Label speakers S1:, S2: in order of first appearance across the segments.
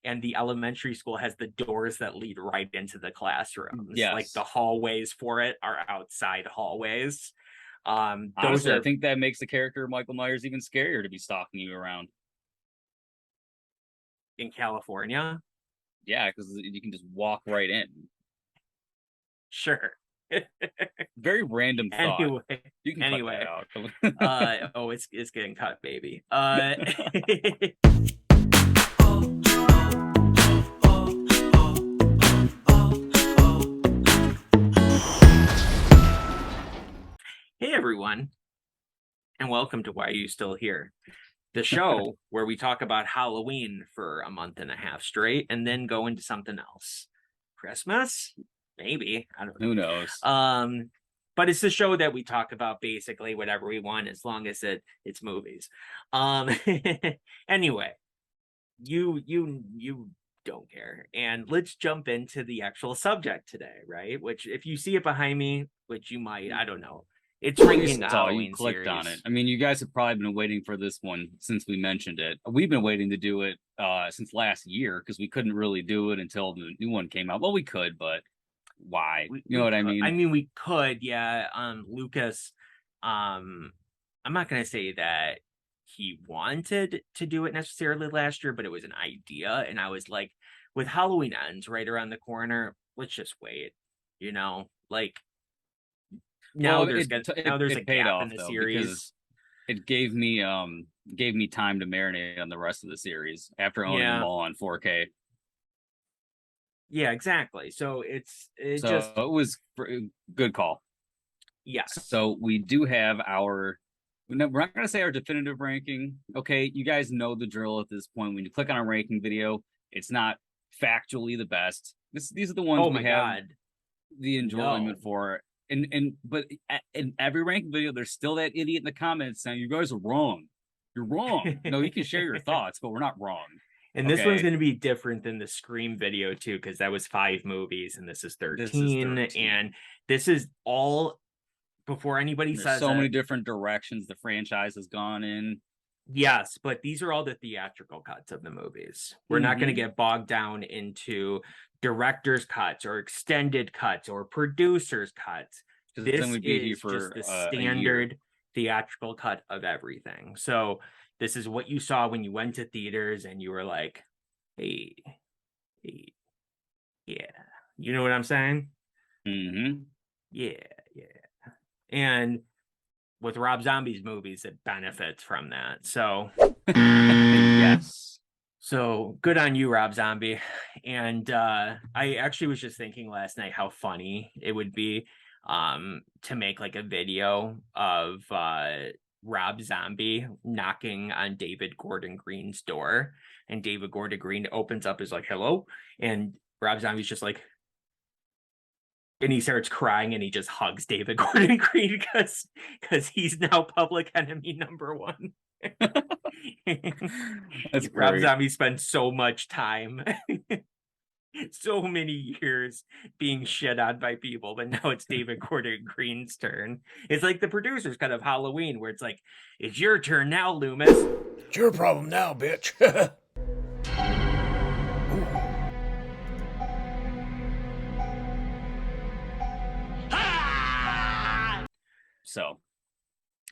S1: and the elementary school has the doors that lead right into the classrooms.
S2: Yes.
S1: Like the hallways for it are outside hallways. Those
S2: Honestly,
S1: are
S2: I think that makes the character of Michael Myers even scarier to be stalking you around.
S1: in California.
S2: Yeah, because you can just walk right in.
S1: Sure.
S2: Very random thought.
S1: Anyway,
S2: You can cut that
S1: anyway.
S2: out.
S1: Oh, it's getting cut, baby. Hey everyone, and welcome to Why Are You Still Here? The show where we talk about Halloween for a month and a half straight and then go into something else. Christmas? Maybe. I don't know.
S2: Who knows?
S1: But it's the show that we talk about basically whatever we want as long as it's movies. Anyway, you don't care. And let's jump into the actual subject today, right? Which if you see it behind me, which you might, I don't know. It's ranking the Halloween
S2: you clicked
S1: series.
S2: on it. I mean, you guys have probably been waiting for this one since we mentioned it. We've been waiting to do it since last year because we couldn't really do it until the new one came out. Well, we could, but why? You know what I mean?
S1: I mean, we could, yeah. Lucas, I'm not gonna say that he wanted to do it necessarily last year, but it was an idea, and I was like, with Halloween Ends right around the corner, let's just wait. You know, like now
S2: Well,
S1: there's now there's a
S2: it paid
S1: gap in
S2: off
S1: the
S2: though because
S1: series.
S2: it gave me time to marinate on the rest of the series after owning them
S1: Yeah,
S2: all on 4K.
S1: yeah, exactly. So it
S2: So
S1: just
S2: it was good call.
S1: yes.
S2: So we do have our. No, we're not going to say our definitive ranking. Okay, you guys know the drill at this point. When you click on a ranking video, it's not factually the best. These are the ones
S1: Oh
S2: we
S1: my
S2: have
S1: God,
S2: the
S1: no.
S2: enjoyment for. But in every ranking video, there's still that idiot in the comments saying you guys are wrong. You're wrong. No, you can share your thoughts, but we're not wrong.
S1: And this one's
S2: Okay,
S1: going to be different than the Scream video too, because that was 5 movies and this is
S2: this is
S1: 13.
S2: 13.
S1: And this is all before anybody
S2: There's
S1: says
S2: so many
S1: it.
S2: different directions the franchise has gone in.
S1: Yes, but these are all the theatrical cuts of the movies. We're not going to get bogged down into director's cuts or extended cuts or producers' cuts.
S2: Because then
S1: This
S2: we'd be here
S1: is just
S2: for
S1: the
S2: a year.
S1: standard theatrical cut of everything. So this is what you saw when you went to theaters and you were like, hey, hey, yeah. You know what I'm saying?
S2: Mm-hmm.
S1: Yeah, yeah. And with Rob Zombie's movies, it benefits from that. So
S2: Yes.
S1: so good on you, Rob Zombie. And I actually was just thinking last night how funny it would be to make like a video of Rob Zombie knocking on David Gordon Green's door, and David Gordon Green opens up, is like, hello, and Rob Zombie's just like, and he starts crying and he just hugs David Gordon Green because he's now public enemy number one.
S2: That's
S1: Rob
S2: great.
S1: Zombie spent so much time, so many years being shit on by people, but now it's David Gordon Green's turn. It's like the producer's cut of Halloween, where it's like, it's your turn now, Loomis.
S3: It's your problem now, bitch.
S2: So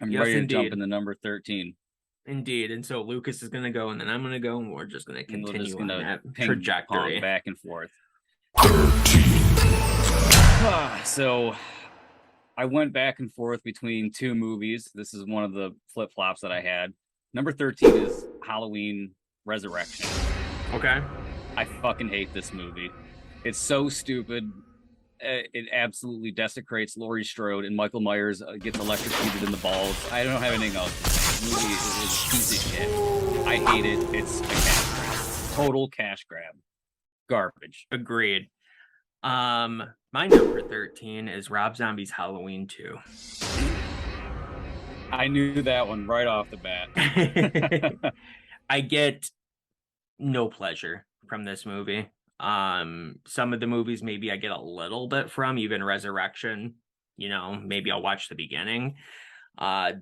S2: I'm
S1: Yes,
S2: ready to
S1: indeed.
S2: jump into number 13.
S1: Indeed. And so Lucas is going to go, and then I'm going to go, and we're just going to continue on that trajectory.
S2: Back and forth. So I went back and forth between two movies. This is one of the flip-flops that I had. Number 13 is Halloween Resurrection.
S1: Okay.
S2: I fucking hate this movie. It's so stupid. It absolutely desecrates Laurie Strode, and Michael Myers gets electrocuted in the balls. I don't have anything else. This movie is a piece of shit. I hate it. It's a cash grab. Total cash grab. Garbage.
S1: Agreed. My number 13 is Rob Zombie's Halloween 2.
S2: I knew that one right off the bat.
S1: I get no pleasure from this movie. Some of the movies maybe I get a little bit from, even Resurrection, you know, maybe I'll watch the beginning.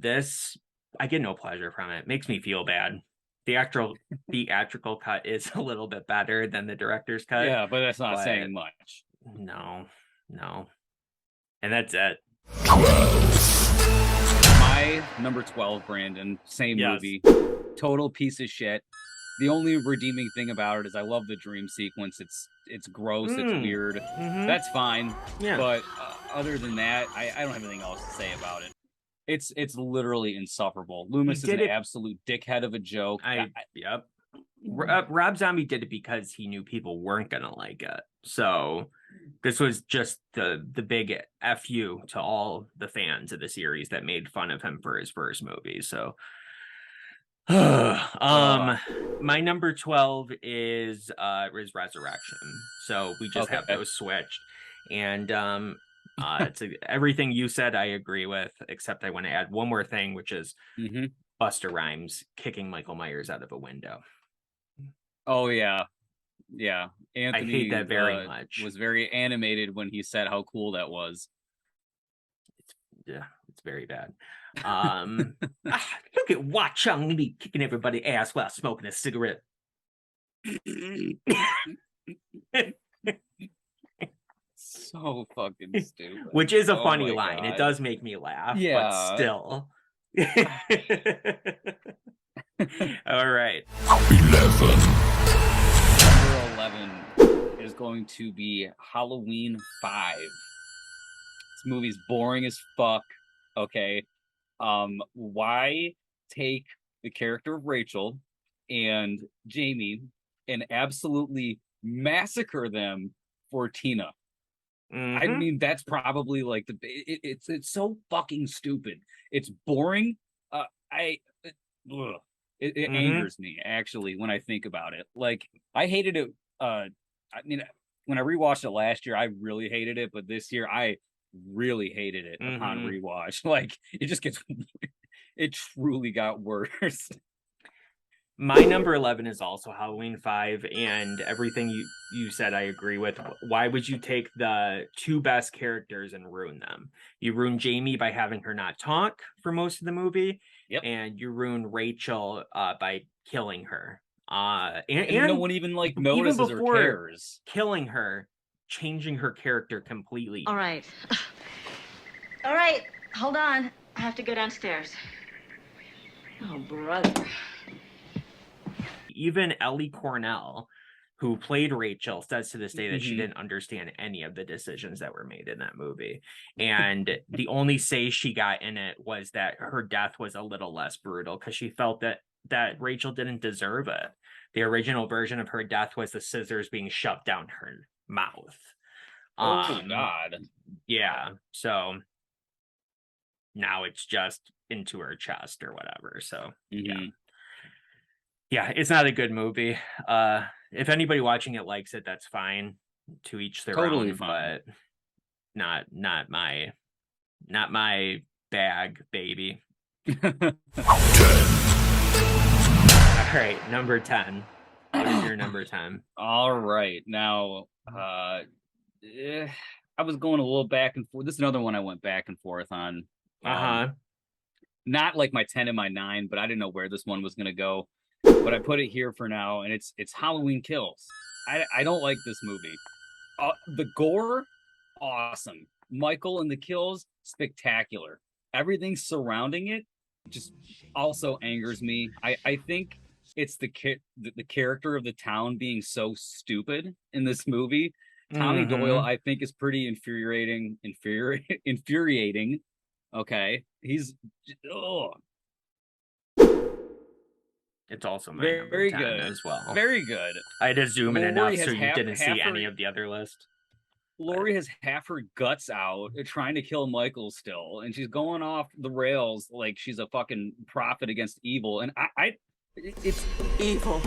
S1: This I get no pleasure from it. Makes me feel bad. theatrical cut is a little bit better than the director's cut.
S2: Yeah, but that's not
S1: but
S2: saying much.
S1: No. And that's it.
S2: My number 12, Brandon, same
S1: Yes.
S2: movie. Total piece of shit. The only redeeming thing about it is I love the dream sequence. It's gross, it's weird.
S1: Mhm.
S2: That's fine.
S1: Yeah.
S2: But other than that, I don't have anything else to say about it. It's literally insufferable. Loomis is
S1: did
S2: an
S1: it-
S2: absolute dickhead of a joke.
S1: Yep. Rob Zombie did it because he knew people weren't gonna like it. So this was just the big FU to all the fans of the series that made fun of him for his first movie. So my number 12 is Resurrection. So we just have
S2: Okay.
S1: those switched. And everything you said I agree with, except I want to add one more thing, which is Busta Rhymes kicking Michael Myers out of a window.
S2: Oh yeah. Anthony,
S1: I hate that very much.
S2: Was very animated when he said how cool that was.
S1: Yeah, it's very bad. Look at Wat Chung Lee kicking everybody's ass while smoking a cigarette.
S2: So fucking stupid.
S1: Which is a
S2: Oh
S1: funny
S2: my
S1: line.
S2: God.
S1: It does make me laugh,
S2: Yeah.
S1: but still. All right.
S2: Number 11 is going to be Halloween 5. This movie's boring as fuck. Okay. Why take the character of Rachel and Jamie and absolutely massacre them for Tina? I mean, that's probably like it's so fucking stupid. It's boring. It angers me actually when I think about it. Like I hated it. I mean, when I rewatched it last year, I really hated it, but this year I really hated it upon rewatch. Like it just gets, it truly got worse.
S1: My number 11 is also Halloween 5, and everything you said I agree with. Why would you take the two best characters and ruin them? You ruin Jamie by having her not talk for most of the movie, and you ruin Rachel by killing her. And
S2: no one even like notices
S1: even
S2: or
S1: before
S2: cares.
S1: Killing her, changing her character completely.
S4: All right, hold on. I have to go downstairs. Oh, brother.
S1: Even Ellie Cornell, who played Rachel, says to this day that she didn't understand any of the decisions that were made in that movie. And the only say she got in it was that her death was a little less brutal because she felt that Rachel didn't deserve it. The original version of her death was the scissors being shoved down her mouth.
S2: Oh, God.
S1: Yeah. So now it's just into her chest or whatever. So, yeah, it's not a good movie. If anybody watching it likes it, that's fine. To each their
S2: Totally
S1: own,
S2: fine.
S1: but not my bag, baby. All right, number 10. What is your number 10?
S2: All right. Now, I was going a little back and forth. This is another one I went back and forth on. Not like my 10 and my 9, but I didn't know where this one was going to go. But I put it here for now, and it's Halloween Kills. I don't like this movie. The gore, awesome. Michael and the kills, spectacular. Everything surrounding it just also angers me. I think it's the character of the town being so stupid in this movie. Tommy Doyle, I think, is pretty infuriating. Okay, he's
S1: It's also my
S2: very
S1: number 10
S2: good
S1: as well.
S2: Very good.
S1: I had to zoom in enough so you
S2: has
S1: didn't see
S2: half
S1: any
S2: her-
S1: of the other list.
S2: Lori has half her guts out trying to kill Michael still, and she's going off the rails like she's a fucking prophet against evil. And it's
S5: Evil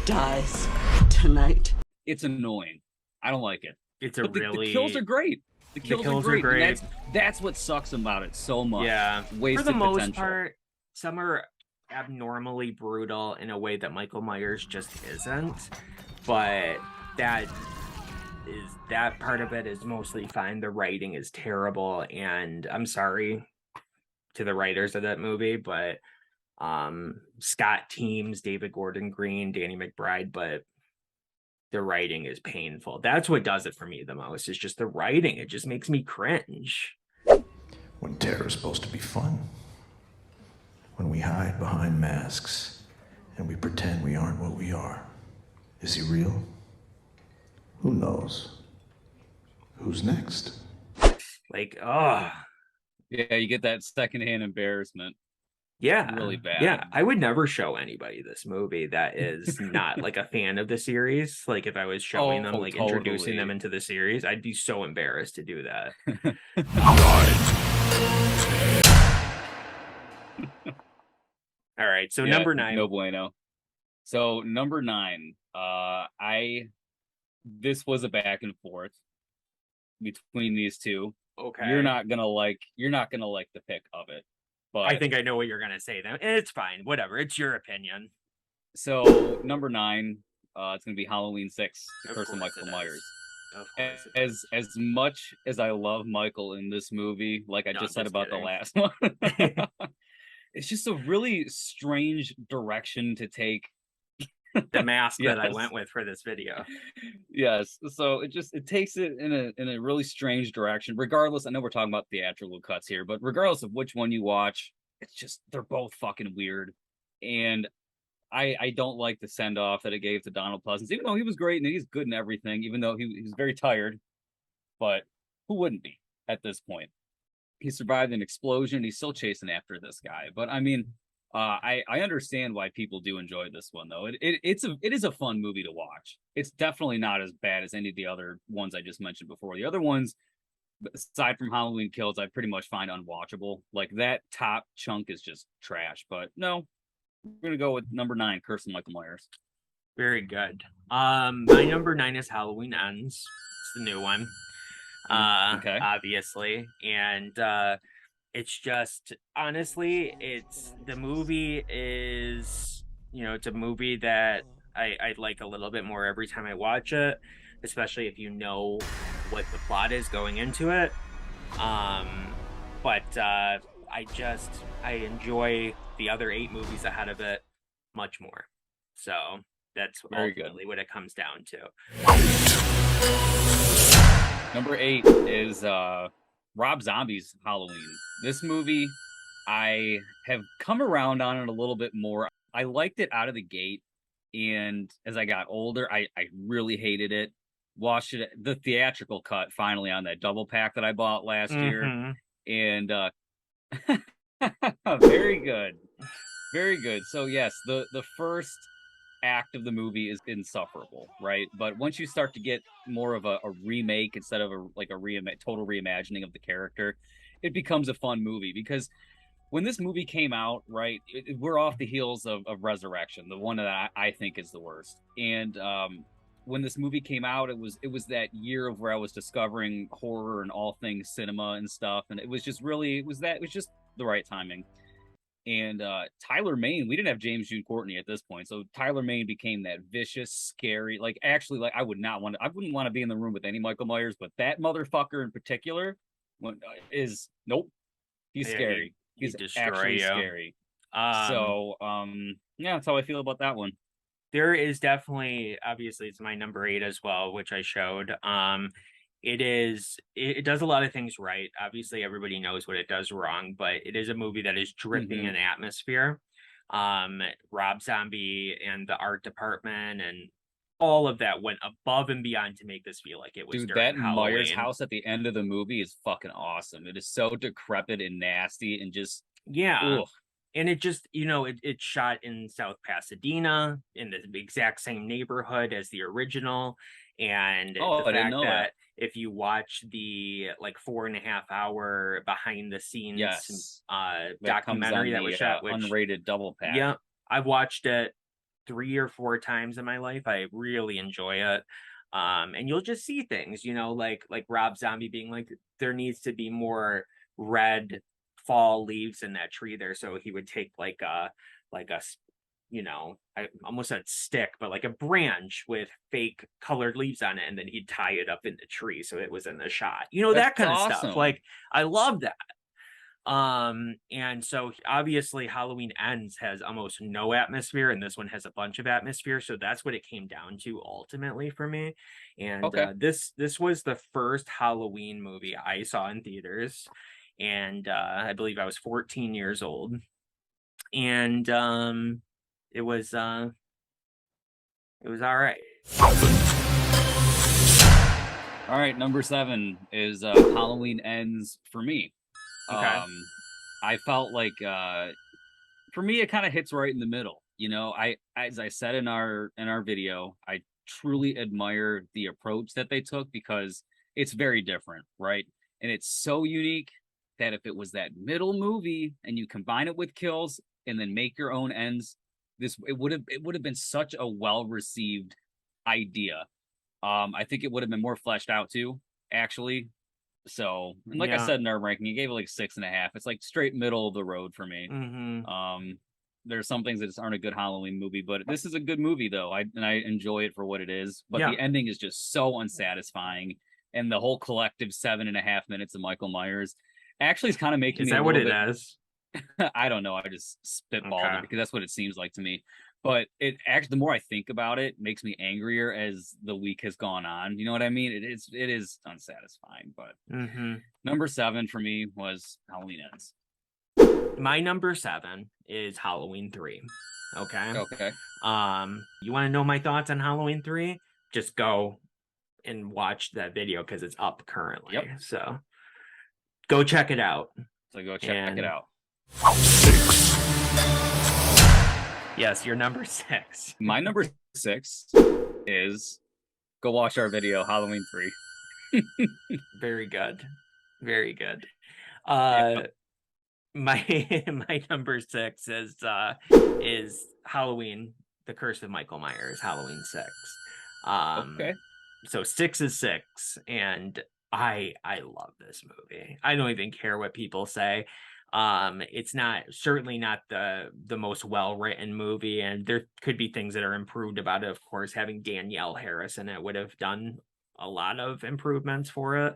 S5: dies tonight.
S2: It's annoying. I don't like it.
S1: It's
S2: But the kills are great. The kills are great. And that's what sucks about it so much.
S1: Yeah.
S2: Wasted
S1: For the most
S2: potential.
S1: part, some are abnormally brutal in a way that Michael Myers just isn't. But that part of it is mostly fine. The writing is terrible, and I'm sorry to the writers of that movie, but Scott Teems, David Gordon Green, Danny McBride, but the writing is painful. That's what does it for me the most, is just the writing. It just makes me cringe.
S3: When terror is supposed to be fun. When we hide behind masks and we pretend we aren't what we are. Is he real? Who knows? Who's next?
S1: Like, oh.
S2: Yeah, you get that secondhand embarrassment.
S1: Yeah,
S2: really bad.
S1: Yeah, I would never show anybody this movie that is not like a fan of the series. Like if I was showing them, like introducing them into the series, I'd be so embarrassed to do that. All right, so number 9.
S2: No bueno. So number 9, this was a back and forth between these two.
S1: Okay,
S2: you're not gonna like the pick of it. But
S1: I think I know what you're gonna say. Then it's fine, whatever. It's your opinion.
S2: So number 9, it's gonna be Halloween 6, The Curse of Michael Myers. As much as I love Michael in this movie, like I just said about the last one, it's just a really strange direction to take
S1: the mask that I went with for this video.
S2: Yes, so it takes it in a really strange direction. Regardless, I know we're talking about theatrical cuts here, but regardless of which one you watch, it's just they're both fucking weird. And I don't like the send off that it gave to Donald Pleasence, even though he was great and he's good in everything, even though he was very tired. But who wouldn't be at this point? He survived an explosion. He's still chasing after this guy. But I mean, I understand why people do enjoy this one, though. It is a fun movie to watch. It's definitely not as bad as any of the other ones I just mentioned before. The other ones, aside from Halloween Kills, I pretty much find unwatchable. Like that top chunk is just trash. But no, we're gonna go with number 9, Curse of Michael Myers.
S1: Very good. My number 9 is Halloween Ends. It's the new one. Okay. Obviously, and it's just honestly, the movie is, it's a movie that I like a little bit more every time I watch it, especially if you know what the plot is going into it. But I enjoy the other 8 movies ahead of it much more. So that's ultimately what it comes down to.
S2: Number 8 is Rob Zombie's Halloween. This movie, I have come around on it a little bit more. I liked it out of the gate, and as I got older, I really hated it. Watched it, the theatrical cut, finally on that double pack that I bought last year, and very good, very good. So yes, the first act of the movie is insufferable, right? But once you start to get more of a remake instead of a total reimagining of the character, it becomes a fun movie. Because when this movie came out, right, we're off the heels of Resurrection, the one that I think is the worst. And when this movie came out, it was that year of where I was discovering horror and all things cinema and stuff, and it was just the right timing. And Tyler Mane, we didn't have James June Courtney at this point, so Tyler Mane became that vicious, scary, I wouldn't want to be in the room with any Michael Myers, but that motherfucker in particular he's scary. He's actually scary. So that's how I feel about that one.
S1: There is definitely, obviously it's my number 8 as well, which I showed. It does a lot of things right. Obviously everybody knows what it does wrong, but it is a movie that is dripping in atmosphere. Rob Zombie and the art department and all of that went above and beyond to make this feel like it was during Halloween.
S2: Myers house at the end of the movie is fucking awesome. It is so decrepit and nasty and just ugh.
S1: And it just, it's shot in South Pasadena in the exact same neighborhood as the original. And the fact that if you watch the 4.5 hour behind the scenes documentary that was shot, which
S2: unrated double pack.
S1: Yeah, I've watched it 3 or 4 times in my life. I really enjoy it. And you'll just see things, like Rob Zombie being like, there needs to be more red fall leaves in that tree there. So he would take I almost said stick, but like a branch with fake colored leaves on it, and then he'd tie it up in the tree so it was in the shot. That kind of stuff. Like, I love that. And so obviously Halloween Ends has almost no atmosphere, and this one has a bunch of atmosphere. So that's what it came down to ultimately for me. And
S2: Okay.
S1: this was the first Halloween movie I saw in theaters, and I believe I was 14 years old. And it was all right.
S2: All right, number 7 is Halloween Ends for me.
S1: Okay.
S2: I felt like for me it kind of hits right in the middle. You know, I as I said in our video, I truly admire the approach that they took because it's very different, right? And it's so unique that if it was that middle movie and you combine it with kills and then make your own ends, it would have been such a well received idea. I think it would have been more fleshed out too, actually. So, and like I
S1: Yeah.
S2: said in our ranking, you gave it like 6.5. It's like straight middle of the road for me.
S1: Mm-hmm.
S2: There's some things that just aren't a good Halloween movie, but this is a good movie though. I enjoy it for what it is. But
S1: Yeah.
S2: the ending is just so unsatisfying, and the whole collective 7.5 minutes of Michael Myers actually is kind of making
S1: Is
S2: me a
S1: that what it
S2: little bit.
S1: is?
S2: I don't know. I just spitballed
S1: Okay.
S2: it because that's what it seems like to me. But it actually, the more I think about it, makes me angrier as the week has gone on. You know what I mean? It is unsatisfying. But
S1: Mm-hmm.
S2: number 7 for me was Halloween Ends.
S1: My number 7 is Halloween 3. Okay.
S2: Okay.
S1: You want to know my thoughts on Halloween 3? Just go and watch that video because it's up currently.
S2: Yep.
S1: So go check it out.
S2: So go check it out.
S1: Yes, you're number 6.
S2: My number 6 is go watch our video Halloween 3.
S1: Very good. Very good.
S2: Yeah.
S1: My number 6 is Halloween, The Curse of Michael Myers, Halloween 6.
S2: Okay.
S1: So 6 is 6, and I love this movie. I don't even care what people say. It's certainly not the most well-written movie, and there could be things that are improved about it. Of course, having Danielle Harris in it would have done a lot of improvements for it.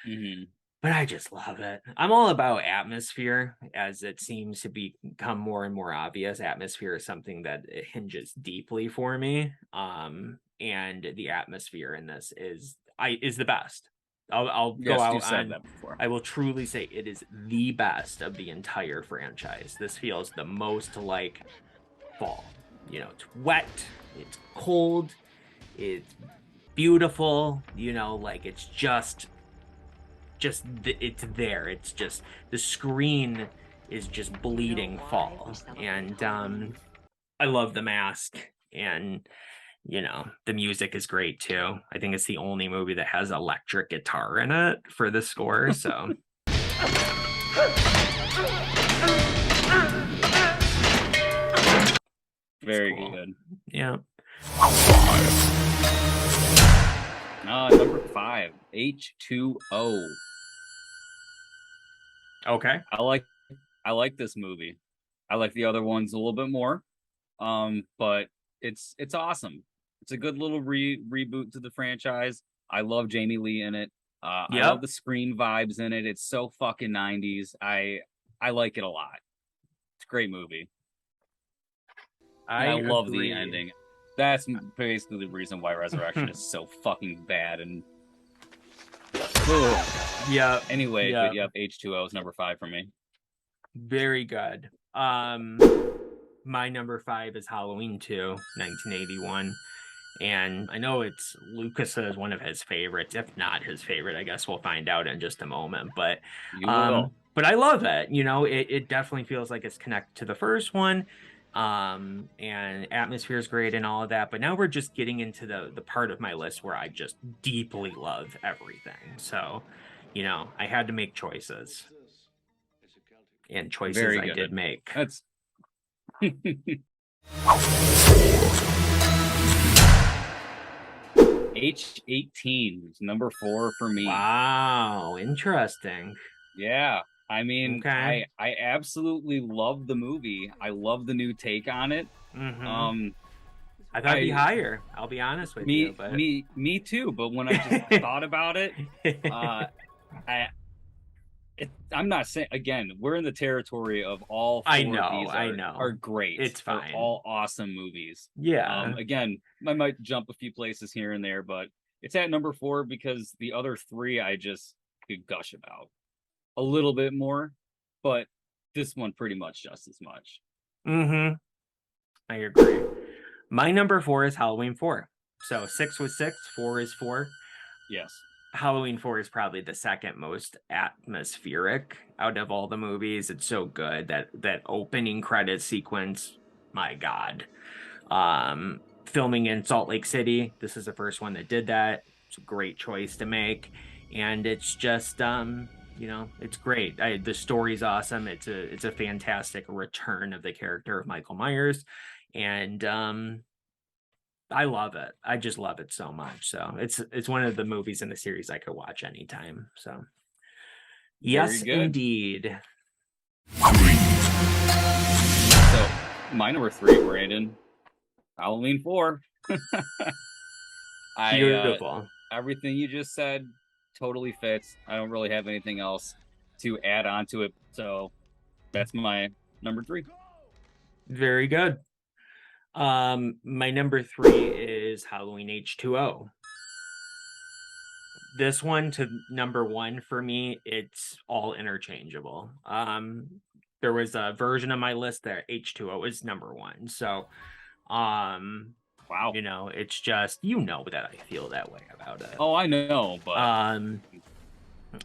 S2: Mm-hmm.
S1: But I just love it. I'm all about atmosphere, as it seems to become more and more obvious. Atmosphere is something that hinges deeply for me. And the atmosphere in this is the best. I'll go
S2: Yes, you
S1: out
S2: said
S1: on.
S2: that before.
S1: I will truly say it is the best of the entire franchise. This feels the most like fall. You know, it's wet, it's cold, it's beautiful. You know, like it's just it's there. It's just the screen is just bleeding fall, and I love the mask, and you know the music is great too. I think it's the only movie that has electric guitar in it for the score. So
S2: Very
S1: cool.
S2: good.
S1: Yeah.
S2: Number 5, H2O.
S1: Okay.
S2: I like this movie. I like the other ones a little bit more. But it's awesome. It's a good little reboot to the franchise. I love Jamie Lee in it. I love the Scream vibes in it. It's so fucking 90s. I like it a lot. It's a great movie. And I love the ending. That's basically the reason why Resurrection is so fucking bad. And
S1: yeah.
S2: Anyway,
S1: Yeah.
S2: but yep, H2O is number 5 for me.
S1: Very good. My number 5 is Halloween 2, 1981. And I know it's Lucas is one of his favorites, if not his favorite. I guess we'll find out in just a moment. But
S2: You will.
S1: But I love it. You know, it definitely feels like it's connected to the first one. And atmosphere is great and all of that. But now we're just getting into the part of my list where I just deeply love everything. So, you know, I had to make choices. And choices
S2: Very
S1: I
S2: good.
S1: did make.
S2: That's H18 is number 4 for me.
S1: Wow, interesting.
S2: Yeah. I mean,
S1: Okay.
S2: I absolutely love the movie. I love the new take on it.
S1: Mhm. I thought it'd be higher. I'll be honest with you, but
S2: me too. But when I just thought about it, I'm not saying, again, we're in the territory of all
S1: I
S2: four of
S1: know,
S2: these
S1: I
S2: are
S1: know.
S2: great.
S1: It's
S2: They're
S1: fine.
S2: all awesome movies.
S1: Yeah.
S2: Again, I might jump a few places here and there, but it's at number 4 because the other 3 I just could gush about a little bit more, but this one pretty much just as much.
S1: Mm-hmm. I agree. My number 4 is Halloween 4. So 6 was 6, 4 is 4.
S2: Yes.
S1: Halloween 4 is probably the second most atmospheric out of all the movies. It's so good. That opening credit sequence, my God. Filming in Salt Lake City. This is the first one that did that. It's a great choice to make. And it's just it's great. The story's awesome. It's a fantastic return of the character of Michael Myers. And I love it. I just love it so much. So it's one of the movies in the series I could watch anytime. So yes,
S2: Very good.
S1: indeed.
S2: So my number 3, Brandon, Halloween 4.
S1: Beautiful.
S2: Everything you just said totally fits. I don't really have anything else to add on to it. So that's my number 3.
S1: Very good. My number 3 is Halloween H2O. This one to number 1 for me, it's all interchangeable. There was a version of my list that H2O is number 1. So,
S2: Wow.
S1: it's just, that I feel that way about it.
S2: Oh, I know, but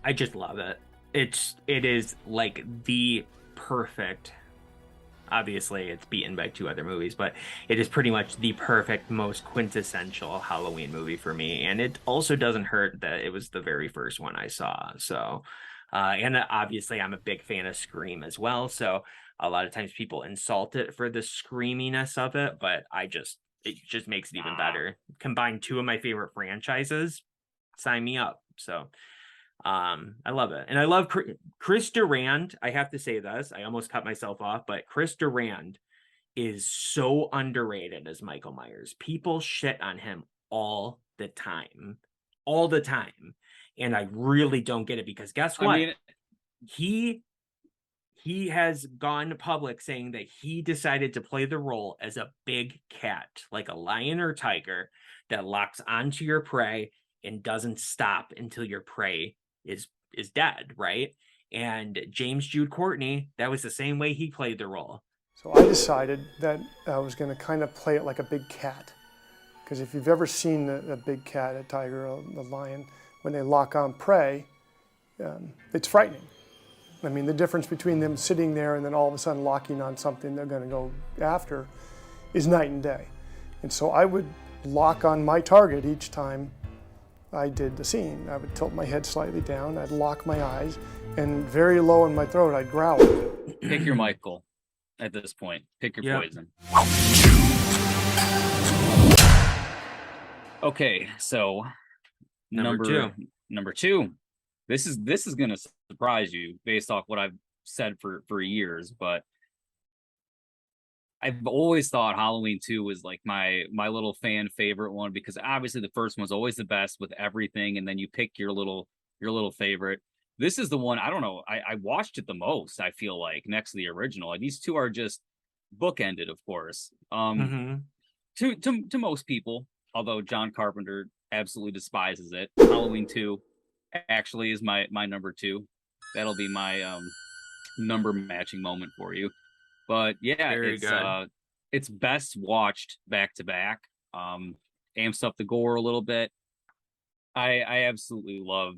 S1: I just love it. It is like the perfect, obviously it's beaten by 2 other movies, but it is pretty much the perfect, most quintessential Halloween movie for me. And it also doesn't hurt that it was the very first one I saw. So, and obviously I'm a big fan of Scream as well. So a lot of times people insult it for the screaminess of it, but it just makes it even better. Combine 2 of my favorite franchises, sign me up. So I love it. And I love Chris Durand. I have to say this, I almost cut myself off, but Chris Durand is so underrated as Michael Myers. People shit on him all the time. And I really don't get it, because guess what?
S2: I mean,
S1: he has gone public saying that he decided to play the role as a big cat, like a lion or tiger, that locks onto your prey and doesn't stop until your prey is dead, right? And James Jude Courtney, that was the same way he played the role.
S6: So I decided that I was going to kind of play it like a big cat. Because if you've ever seen a big cat, a tiger, a lion, when they lock on prey, it's frightening. I mean, the difference between them sitting there and then all of a sudden locking on something they're going to go after is night and day. And so I would lock on my target each time I did the scene. I would tilt my head slightly down, I'd lock my eyes, and very low in my throat, I'd growl.
S2: Pick your Michael at this point. Pick your poison. Okay, so number two. This is gonna surprise you based off what I've said for years, but I've always thought Halloween 2 was like my little fan favorite one, because obviously the first one's always the best with everything, and then you pick your little favorite. This is the one, I don't know, I watched it the most, I feel like, next to the original. Like, these two are just bookended, of course. To most people, although John Carpenter absolutely despises it. Halloween 2 actually is my number 2. That'll be my number matching moment for you. But yeah, it's best watched back to back. Amps up the gore a little bit. I absolutely love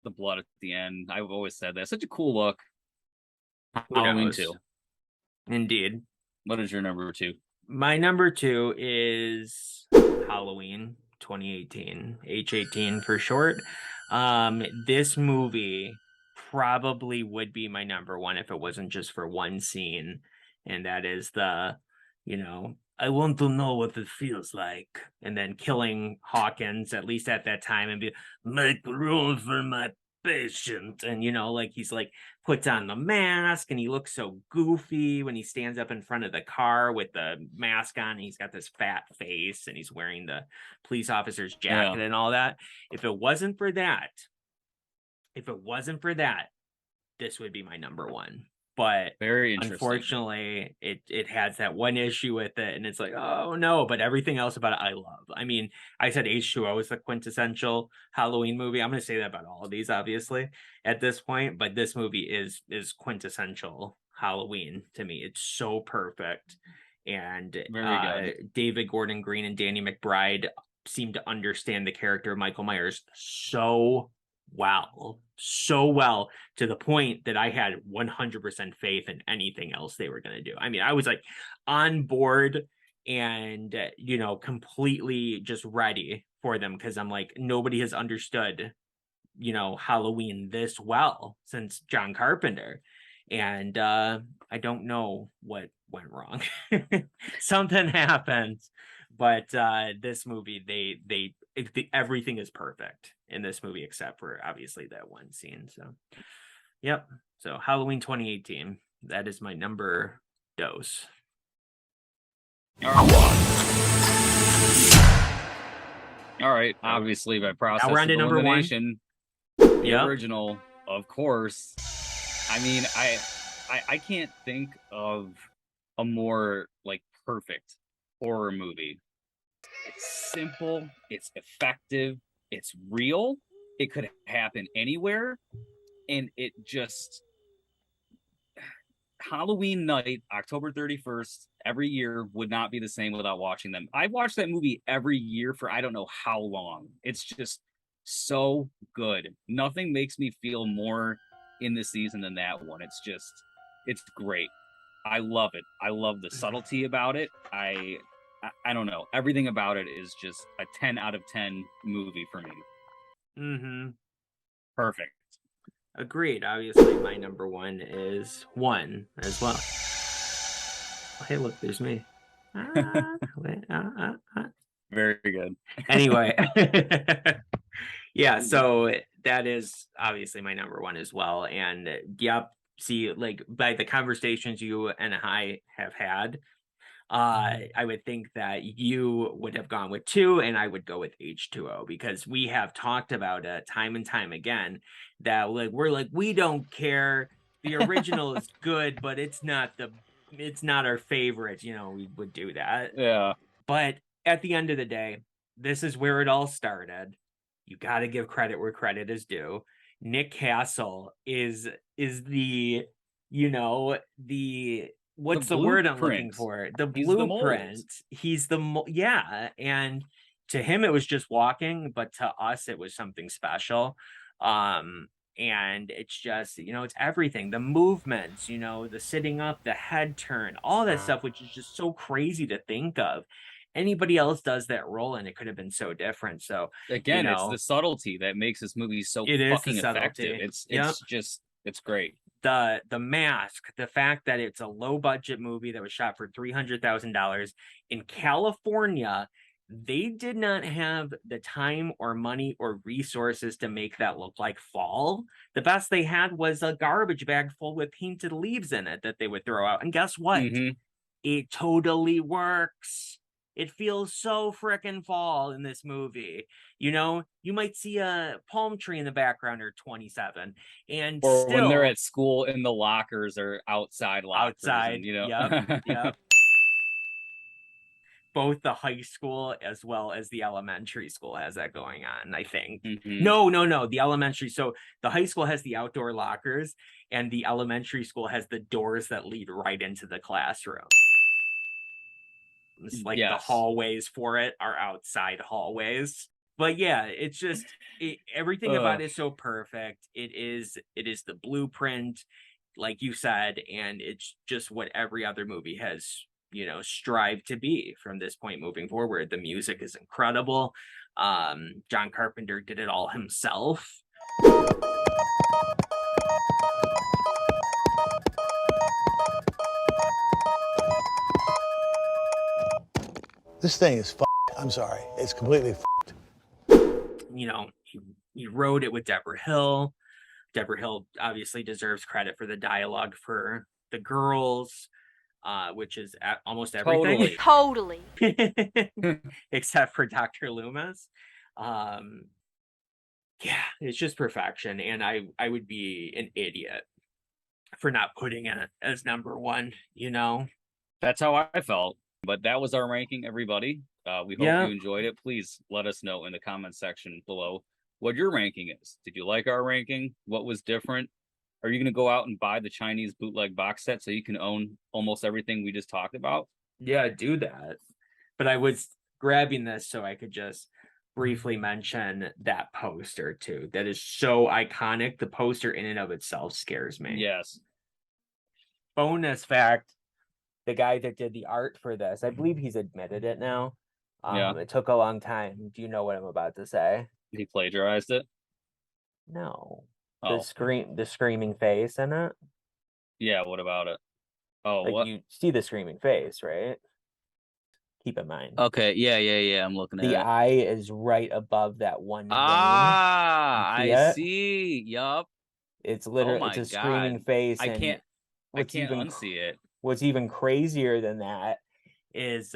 S2: the blood at the end. I've always said that. Such a cool look. Halloween 2.
S1: Indeed.
S2: What is your number 2?
S1: My number 2 is Halloween 2018, H18 for short. This movie probably would be my number 1 if it wasn't just for one scene, and that is I want to know what it feels like, and then killing Hawkins, at least at that time, and be make room for my patient, and he's like puts on the mask and he looks so goofy when he stands up in front of the car with the mask on, and he's got this fat face and he's wearing the police officer's jacket and all that. If it wasn't for that, if it wasn't for that, this would be my number one. But
S2: Very interesting.
S1: unfortunately, it has that one issue with it, and it's like, oh no, but everything else about it I love. I mean, I said H2O is the quintessential Halloween movie. I'm gonna say that about all of these, obviously, at this point, but this movie is quintessential Halloween to me. It's so perfect. And
S2: Very good.
S1: David Gordon Green and Danny McBride seem to understand the character of Michael Myers so well, to the point that I had 100% faith in anything else they were going to do. I mean, I was like on board and, completely just ready for them, because I'm like, nobody has understood, Halloween this well since John Carpenter. And I don't know what went wrong. Something happened, but this movie, everything is perfect in this movie except for obviously that one scene. So, yep. So Halloween 2018. That is my number dose.
S2: All right. Obviously, by process
S1: we're on
S2: of
S1: to number one.
S2: elimination, the
S1: Yep.
S2: original, of course. I mean, I can't think of a more like perfect horror movie. It's simple, it's effective, it's real. It could happen anywhere, and it just Halloween night, October 31st, every year would not be the same without watching them. I've watched that movie every year for I don't know how long. It's just so good. Nothing makes me feel more in the season than that one. It's great. I love it. I love the subtlety about it. I don't know. Everything about it is just a 10 out of 10 movie for me.
S1: Mm-hmm.
S2: Perfect.
S1: Agreed. Obviously, my number one is one as well. Hey, look, there's me.
S2: Very good.
S1: Anyway, yeah, so that is obviously my number one as well. And yep, see, like by the conversations you and I have had, I would think that you would have gone with 2 and I would go with H2O, because we have talked about it time and time again that we don't care. The original is good, but it's not our favorite. We would do that.
S2: Yeah.
S1: But at the end of the day, this is where it all started. You got to give credit where credit is due. Nick Castle is the what's the word I'm looking for? The blueprint. He's the yeah, and to him it was just walking, but to us it was something special. And it's just, it's everything. The movements, the sitting up, the head turn, all that stuff, which is just so crazy to think of. Anybody else does that role and it could have been so different. So
S2: again, it's the subtlety that makes this movie so fucking effective. It's great.
S1: The mask, the fact that it's a low budget movie that was shot for $300,000 in California. They did not have the time or money or resources to make that look like fall. The best they had was a garbage bag full with painted leaves in it that they would throw out. And guess what?
S2: Mm-hmm.
S1: It totally works. It feels so frickin' fall in this movie. You might see a palm tree in the background or 27. And
S2: or
S1: still,
S2: when they're at school in the lockers or outside lockers.
S1: Outside,
S2: and,
S1: yep. Both the high school as well as the elementary school has that going on, I think.
S2: Mm-hmm.
S1: No. The elementary. So the high school has the outdoor lockers and the elementary school has the doors that lead right into the classroom. It's like the hallways for it are outside hallways. But yeah, it's just everything about it is so perfect. It is the blueprint, like you said, and it's just what every other movie has strive to be from this point moving forward. The music is incredible. John Carpenter did it all himself.
S7: This thing is I'm sorry. It's completely
S1: He wrote it with Deborah Hill. Deborah Hill obviously deserves credit for the dialogue for the girls. Which is almost everything.
S8: Totally.
S1: Except for Dr. Loomis. Yeah, it's just perfection, and I would be an idiot for not putting it as number one, you know?
S2: That's how I felt. But that was our ranking, everybody. We hope
S1: Yeah.
S2: you enjoyed it. Please let us know in the comment section below what your ranking is. Did you like our ranking? What was different? Are you going to go out and buy the Chinese bootleg box set so you can own almost everything we just talked about?
S1: Yeah, do that. But I was grabbing this so I could just briefly mention that poster too. That is so iconic. The poster in and of itself scares me.
S2: Yes.
S1: Bonus fact, the guy that did the art for this, I believe he's admitted it now.
S2: Yeah.
S1: It took a long time. Do you know what I'm about to say?
S2: He plagiarized it?
S1: No.
S2: Oh.
S1: The screaming face in it.
S2: Yeah, what about it? Oh,
S1: Like
S2: what?
S1: you see the screaming face, right? Keep in mind.
S2: Okay, yeah. I'm looking at
S1: The
S2: it.
S1: eye is right above that one vein.
S2: Ah,
S1: You see
S2: I
S1: it?
S2: see. Yup.
S1: It's literally
S2: my
S1: it's a screaming
S2: God.
S1: face.
S2: I
S1: and
S2: can't
S1: what's even
S2: unsee it.
S1: What's even crazier than that is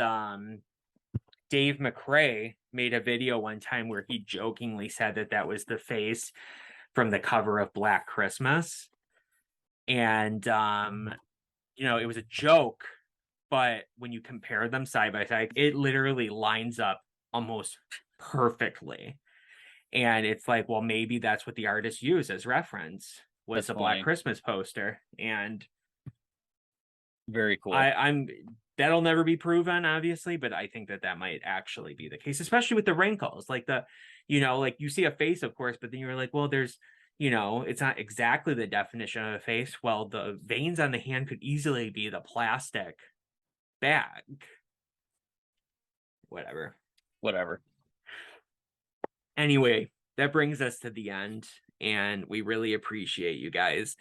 S1: Dave McRae made a video one time where he jokingly said that that was the face from the cover of Black Christmas. And you know, it was a joke, but when you compare them side by side, it literally lines up almost perfectly. And it's like, well, maybe that's what the artist used as reference was
S2: That's
S1: a Black
S2: funny.
S1: Christmas poster. And
S2: Very cool.
S1: I'm that'll never be proven, obviously, but I think that might actually be the case, especially with the wrinkles. Like like you see a face, of course, but then you're like, well, there's, it's not exactly the definition of a face. Well, the veins on the hand could easily be the plastic bag. Whatever. Anyway, that brings us to the end. And we really appreciate you guys,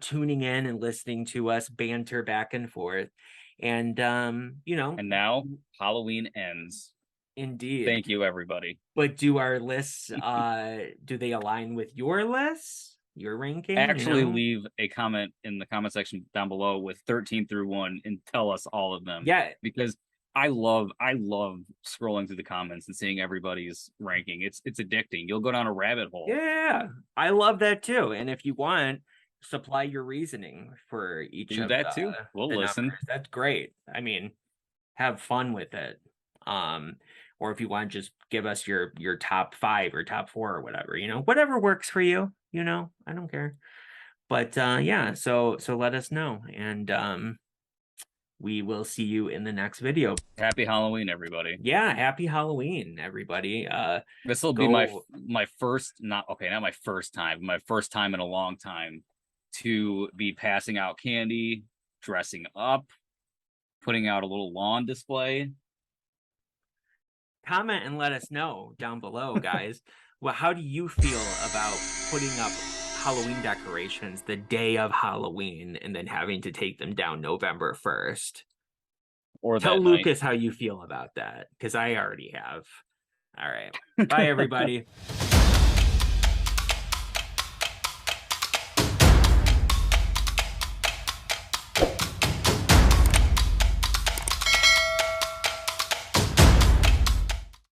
S1: tuning in and listening to us banter back and forth. And,
S2: And now Halloween ends.
S1: Indeed.
S2: Thank you, everybody.
S1: But do our lists, do they align with your lists, your ranking?
S2: Actually, leave a comment in the comment section down below with 13 through 1 and tell us all of them.
S1: Yeah.
S2: Because I love scrolling through the comments and seeing everybody's ranking. It's addicting. You'll go down a rabbit hole.
S1: Yeah, I love that too. And if you want, supply your reasoning for each
S2: Do
S1: of
S2: that too. We'll listen.
S1: numbers. That's great. I mean, have fun with it. Or if you want, just give us your top 5 or top 4 or whatever, whatever works for you, I don't care. But yeah, so let us know. And we will see you in the next video.
S2: Happy Halloween, everybody.
S1: Yeah, happy Halloween, everybody.
S2: This will be my first, not my first time, my first time in a long time to be passing out candy, dressing up, putting out a little lawn display.
S1: Comment and let us know down below, guys. Well, how do you feel about putting up Halloween decorations the day of Halloween and then having to take them down November 1st?
S2: Or
S1: tell
S2: that
S1: Lucas
S2: night.
S1: how you feel about that, because I already have. All right. Bye, everybody.